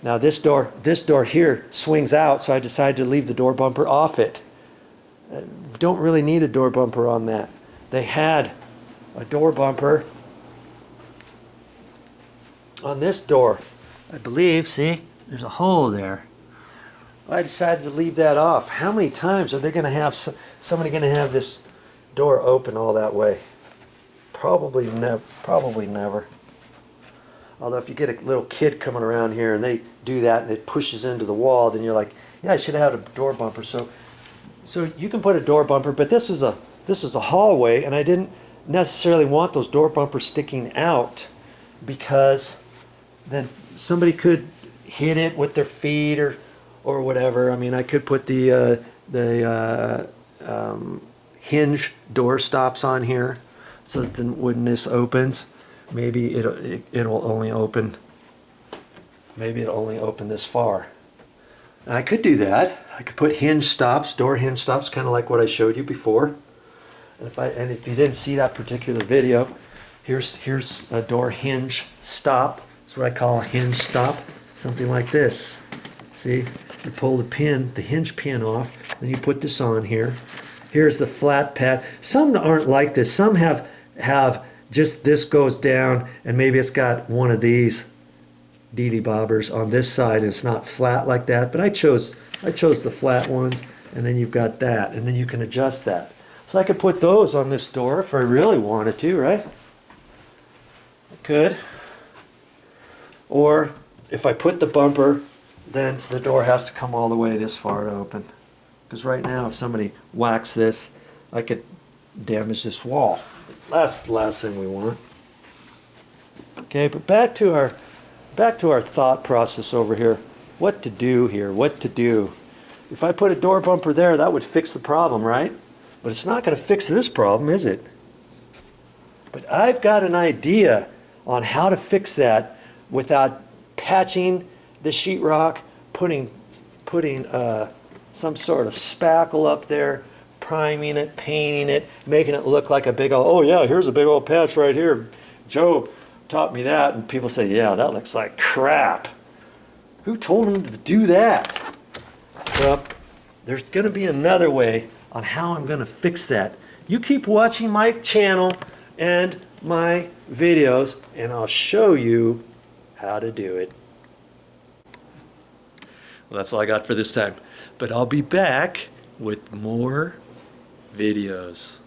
Now this door here swings out, so I decided to leave the door bumper off it. Don't really need a door bumper on that. They had a door bumper on this door, I believe. See, there's a hole there. I decided to leave that off. How many times are they going to have somebody going to have this door open all that way? Probably never. Although if you get a little kid coming around here and they do that and it pushes into the wall, then you're like, yeah, I should have had a door bumper. So you can put a door bumper, but this is a hallway, and I didn't necessarily want those door bumpers sticking out, because then somebody could hit it with their feet or whatever. I mean, I could put the hinge door stops on here, so that then when this opens, maybe it'll only open. Maybe it'll only open this far. And I could do that. I could put hinge stops, door hinge stops, kind of like what I showed you before. And if you didn't see that particular video, here's a door hinge stop. That's what I call a hinge stop. Something like this. See, you pull the hinge pin off, then you put this on here. Here's the flat pad. Some aren't like this. Some have just this goes down, and maybe it's got one of these deedee bobbers on this side, and it's not flat like that. But I chose the flat ones, and then you've got that, and then you can adjust that. So I could put those on this door if I really wanted to, right? I could. Or if I put the bumper, then the door has to come all the way this far to open. Because right now, if somebody whacks this, I could damage this wall. That's the last thing we want. Okay, but back to our thought process over here. What to do here? What to do? If I put a door bumper there, that would fix the problem, right? But it's not going to fix this problem, is it? But I've got an idea on how to fix that without patching the sheetrock, putting some sort of spackle up there, priming it, painting it, making it look like a big old, oh yeah, here's a big old patch right here. Joe taught me that, and people say, yeah, that looks like crap. Who told him to do that? Well, there's going to be another way on how I'm going to fix that. You keep watching my channel and my videos, and I'll show you how to do it. Well, that's all I got for this time. But I'll be back with more videos.